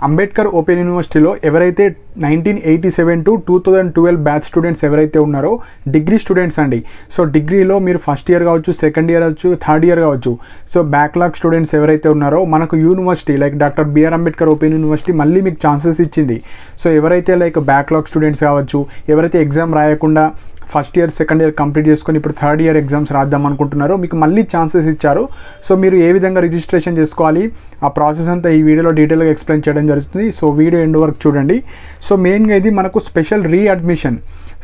Ambedkar open యూనివర్సిటీలో ఎవరైతే 1987 to 2012 batch students ఎవరైతే ఉన్నారో డిగ్రీ స్టూడెంట్స్ అండి. సో డిగ్రీలో మీరు ఫస్ట్ ఇయర్ కావచ్చు, సెకండ్ ఇయర్ కావచ్చు, థర్డ్ ఇయర్ కావచ్చు. సో బ్యాక్లాగ్ స్టూడెంట్స్ ఎవరైతే ఉన్నారో మనకు university like doctor B R Ambedkar open university మళ్ళీ మీకు ఛాన్సెస్ ఇచ్చింది. సో ఎవరైతే లైక్ బ్యాక్లాగ్ స్టూడెంట్స్ కావచ్చు, ఎవరైతే ఎగ్జామ్ రాయకుండా first year second year complete చేసుకొని ఇప్పుడు థర్డ్ ఇయర్ ఎగ్జామ్స్ రాద్దాం అనుకుంటున్నారో మీకు మళ్ళీ ఛాన్సెస్ ఇచ్చారు. సో మీరు ఏ విధంగా రిజిస్ట్రేషన్ చేసుకోవాలి ఆ ప్రాసెస్ అంతా ఈ వీడియోలో డీటెయిల్గా ఎక్స్ప్లెయిన్ చేయడం జరుగుతుంది. సో వీడియో ఎండ్ వరకు చూడండి. సో మెయిన్గా ఇది మనకు స్పెషల్ రీఅడ్మిషన్.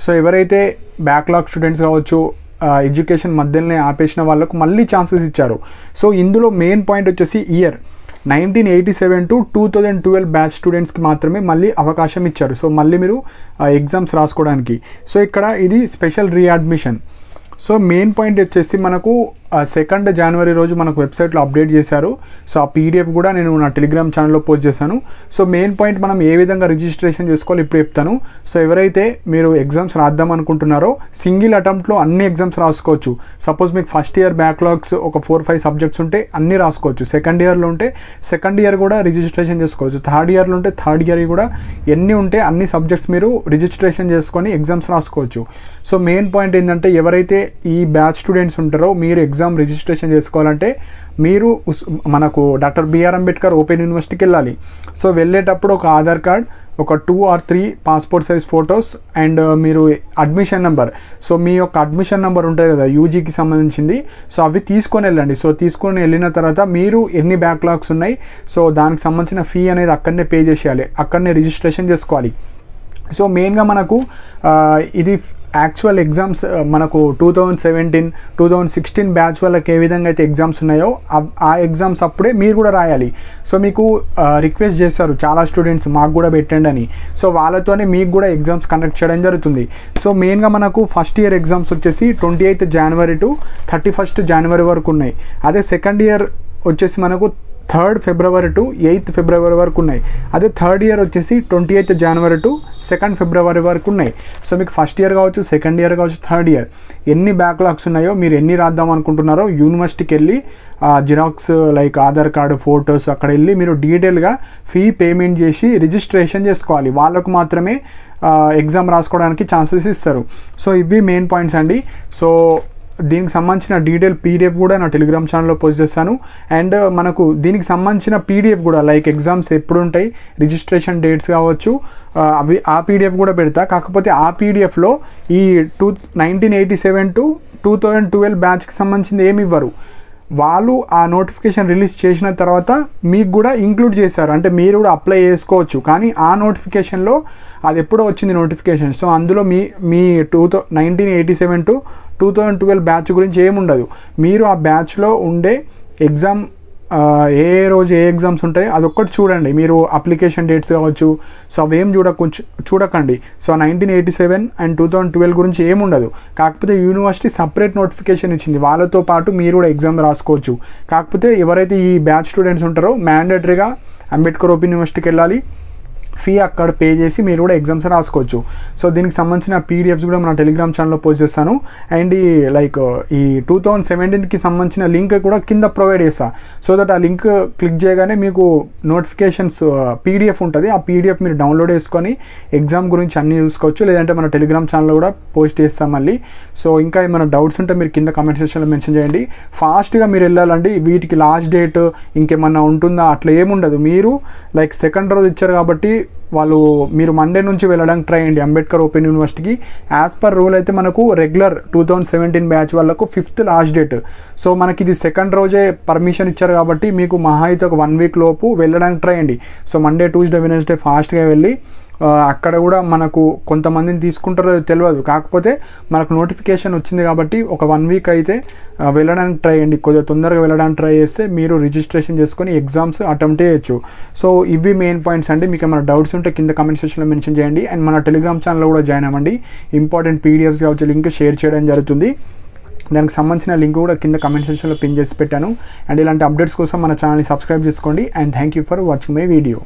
సో ఎవరైతే బ్యాక్లాగ్ స్టూడెంట్స్ కావచ్చు, ఎడ్యుకేషన్ మధ్యలోనే ఆపేసిన వాళ్ళకు మళ్ళీ ఛాన్సెస్ ఇచ్చారు. సో ఇందులో మెయిన్ పాయింట్ వచ్చేసి ఇయర్ 1987 to 2012 బ్యాచ్ స్టూడెంట్స్కి మాత్రమే మళ్ళీ అవకాశం ఇచ్చారు. సో మళ్ళీ మీరు ఎగ్జామ్స్ రాసుకోవడానికి. సో ఇక్కడ ఇది special readmission. So main point వచ్చేసి మనకు 2 జనవరి రోజు మనకు వెబ్సైట్లో అప్డేట్ చేశారు. సో ఆ పీడిఎఫ్ కూడా నేను నా టెలిగ్రామ్ ఛానల్లో పోస్ట్ చేశాను. సో మెయిన్ పాయింట్ మనం ఏ విధంగా రిజిస్ట్రేషన్ చేసుకోవాలి ఇప్పుడు చెప్తాను. సో ఎవరైతే మీరు ఎగ్జామ్స్ రాద్దాం అనుకుంటున్నారో సింగిల్ అటెంప్ట్లో అన్ని ఎగ్జామ్స్ రాసుకోవచ్చు. సపోజ్ మీకు ఫస్ట్ ఇయర్ బ్యాక్లాగ్స్ ఒక 4-5 సబ్జెక్ట్స్ ఉంటే అన్నీ రాసుకోవచ్చు. సెకండ్ ఇయర్లో ఉంటే సెకండ్ ఇయర్ కూడా రిజిస్ట్రేషన్ చేసుకోవచ్చు. థర్డ్ ఇయర్లో ఉంటే థర్డ్ ఇయర్ కూడా ఎన్ని ఉంటే అన్ని సబ్జెక్ట్స్ మీరు రిజిస్ట్రేషన్ చేసుకొని ఎగ్జామ్స్ రాసుకోవచ్చు. సో మెయిన్ పాయింట్ ఏంటంటే ఎవరైతే ఈ బ్యాచ్ స్టూడెంట్స్ ఉంటారో మీరు ఎగ్జామ్ రిజిస్ట్రేషన్ చేసుకోవాలంటే మీరు మనకు డాక్టర్ బిఆర్ అంబేద్కర్ ఓపెన్ యూనివర్సిటీకి వెళ్ళాలి. సో వెళ్ళేటప్పుడు ఒక ఆధార్ కార్డ్, ఒక 2 or 3 passport size photos and మీరు అడ్మిషన్ నెంబర్. సో మీ యొక్క అడ్మిషన్ నెంబర్ ఉంటుంది కదా యూజీకి సంబంధించింది. సో అవి తీసుకొని వెళ్ళండి. సో తీసుకొని వెళ్ళిన తర్వాత మీరు ఎన్ని బ్యాక్లాగ్స్ ఉన్నాయి సో దానికి సంబంధించిన ఫీ అనేది అక్కడనే పే చేసేయాలి, అక్కడనే రిజిస్ట్రేషన్ చేసుకోవాలి. సో మెయిన్గా మనకు ఇది యాక్చువల్ ఎగ్జామ్స్ మనకు 2017, 2016 బ్యాచ్ వాళ్ళకి ఏ విధంగా అయితే ఎగ్జామ్స్ ఉన్నాయో ఆ ఎగ్జామ్స్ అప్పుడే మీరు కూడా రాయాలి. సో మీకు రిక్వెస్ట్ చేస్తారు చాలా స్టూడెంట్స్ మాకు కూడా పెట్టండి అని. సో వాళ్ళతోనే మీకు కూడా ఎగ్జామ్స్ కండక్ట్ చేయడం జరుగుతుంది. సో మెయిన్గా మనకు ఫస్ట్ ఇయర్ ఎగ్జామ్స్ వచ్చేసి 28 జనవరి to 31 జనవరి వరకు ఉన్నాయి. అదే సెకండ్ ఇయర్ వచ్చేసి మనకు 3rd ఫిబ్రవరి to 8th ఫిబ్రవరి వరకు ఉన్నాయి. అదే థర్డ్ ఇయర్ వచ్చేసి 28 జనవరి to 2nd ఫిబ్రవరి వరకు ఉన్నాయి. సో మీకు ఫస్ట్ ఇయర్ కావచ్చు, సెకండ్ ఇయర్ కావచ్చు, థర్డ్ ఇయర్ ఎన్ని బ్యాక్లాగ్స్ ఉన్నాయో మీరు ఎన్ని రాద్దాం అనుకుంటున్నారో యూనివర్సిటీకి వెళ్ళి xerox like Aadhaar card, photos అక్కడ వెళ్ళి మీరు డీటెయిల్గా ఫీ పేమెంట్ చేసి రిజిస్ట్రేషన్ చేసుకోవాలి. వాళ్ళకు మాత్రమే ఎగ్జామ్ రాసుకోవడానికి ఛాన్సెస్ ఇస్తారు. సో ఇవి మెయిన్ పాయింట్స్ అండి. సో దీనికి సంబంధించిన డీటెయిల్ పీడిఎఫ్ కూడా నా టెలిగ్రామ్ ఛానల్లో పోస్ట్ చేస్తాను. అండ్ మనకు దీనికి సంబంధించిన పీడిఎఫ్ కూడా లైక్ ఎగ్జామ్స్ ఎప్పుడు ఉంటాయి, రిజిస్ట్రేషన్ డేట్స్ కావచ్చు అవి ఆ పీడిఎఫ్ కూడా పెడతా. కాకపోతే ఆ పీడిఎఫ్లో ఈ 1987 to 2012 బ్యాచ్కి సంబంధించింది ఏమి ఇవ్వరు. వాళ్ళు ఆ నోటిఫికేషన్ రిలీజ్ చేసిన తర్వాత మీకు కూడా ఇంక్లూడ్ చేశారు, అంటే మీరు కూడా అప్లై చేసుకోవచ్చు. కానీ ఆ నోటిఫికేషన్లో అది ఎప్పుడో వచ్చింది నోటిఫికేషన్. సో అందులో మీ 1987 to 2012 బ్యాచ్ గురించి ఏముండదు. మీరు ఆ బ్యాచ్లో ఉండే ఎగ్జామ్ ఏ రోజు ఏ ఎగ్జామ్స్ ఉంటాయి అదొక్కటి చూడండి. మీరు అప్లికేషన్ డేట్స్ కావచ్చు సో అవేం చూడకండి. సో 1987 and 2012 గురించి ఏముండదు. కాకపోతే యూనివర్సిటీ సపరేట్ నోటిఫికేషన్ ఇచ్చింది, వాళ్ళతో పాటు మీరు కూడా ఎగ్జామ్ రాసుకోవచ్చు. కాకపోతే ఎవరైతే ఈ బ్యాచ్ స్టూడెంట్స్ ఉంటారో మ్యాండేటరీగా అంబేద్కర్ ఓపెన్ యూనివర్సిటీకి వెళ్ళాలి, ఫీ అక్కడ పే చేసి మీరు కూడా ఎగ్జామ్స్ రాసుకోవచ్చు. సో దీనికి సంబంధించిన పీడిఎఫ్స్ కూడా మన టెలిగ్రామ్ ఛానల్లో పోస్ట్ చేస్తాను. అండ్ ఈ 2017కి సంబంధించిన లింక్ కూడా కింద ప్రొవైడ్ చేస్తాను. సో దట్ ఆ లింక్ క్లిక్ చేయగానే మీకు నోటిఫికేషన్స్ పీడిఎఫ్ ఉంటుంది. ఆ పీడిఎఫ్ మీరు డౌన్లోడ్ చేసుకొని ఎగ్జామ్ గురించి అన్నీ చూసుకోవచ్చు. లేదంటే మన టెలిగ్రామ్ ఛానల్లో కూడా పోస్ట్ చేస్తాం మళ్ళీ. సో ఇంకా ఏమైనా డౌట్స్ ఉంటే మీరు కింద కామెంట్ సెక్షన్లో మెన్షన్ చేయండి. ఫాస్ట్గా మీరు వెళ్ళాలండి. వీటికి లాస్ట్ డేట్ ఇంకేమన్నా ఉంటుందా అట్లా ఏముండదు. మీరు లైక్ సెకండ్ రోజు ఇచ్చారు కాబట్టి మీరు మండే నుంచి వెళ్ళడానికి ట్రై చేయండి అంబేద్కర్ ఓపెన్ యూనివర్సిటీకి. యాజ్ పర్ రూల్ అయితే మనకు రెగ్యులర్ 2017 బ్యాచ్ వాళ్ళకు 5th లాస్ట్ డేట్. సో మనకి ఇది సెకండ్ రోజే పర్మిషన్ ఇచ్చారు కాబట్టి మీకు మహా అయితే ఒక 1 వీక్ లోపు వెళ్ళడానికి ట్రై చేయండి. సో మండే, ట్యూస్డే, వెడ్నెస్డే ఫాస్ట్గా వెళ్ళి అక్కడ కూడా మనకు కొంతమందిని తీసుకుంటారో తెలియదు. కాకపోతే మనకు నోటిఫికేషన్ వచ్చింది కాబట్టి ఒక 1 వీక్ అయితే వెళ్ళడానికి ట్రై చేయండి. కొద్దిగా తొందరగా వెళ్ళడానికి ట్రై చేస్తే మీరు రిజిస్ట్రేషన్ చేసుకొని ఎగ్జామ్స్ అటెంప్ట్ చేయొచ్చు. సో ఇవి మెయిన్ పాయింట్స్ అండి. మీకు ఏమైనా డౌట్స్ ఉంటే కింద కామెంట్ సెక్షన్లో మెన్షన్ చేయండి. అండ్ మన టెలిగ్రామ్ ఛానల్లో కూడా జాయిన్ అవ్వండి. ఇంపార్టెంట్ పీడిఎఫ్స్ కావచ్చు లింక్ షేర్ చేయడం జరుగుతుంది. దానికి సంబంధించిన లింక్ కూడా కింద కామెంట్ సెక్షన్లో పిన్ చేసి పెట్టాను. అండ్ ఇలాంటి అప్డేట్స్ కోసం మన ఛానల్ని సబ్స్క్రైబ్ చేసుకోండి. And thank you for watching my video.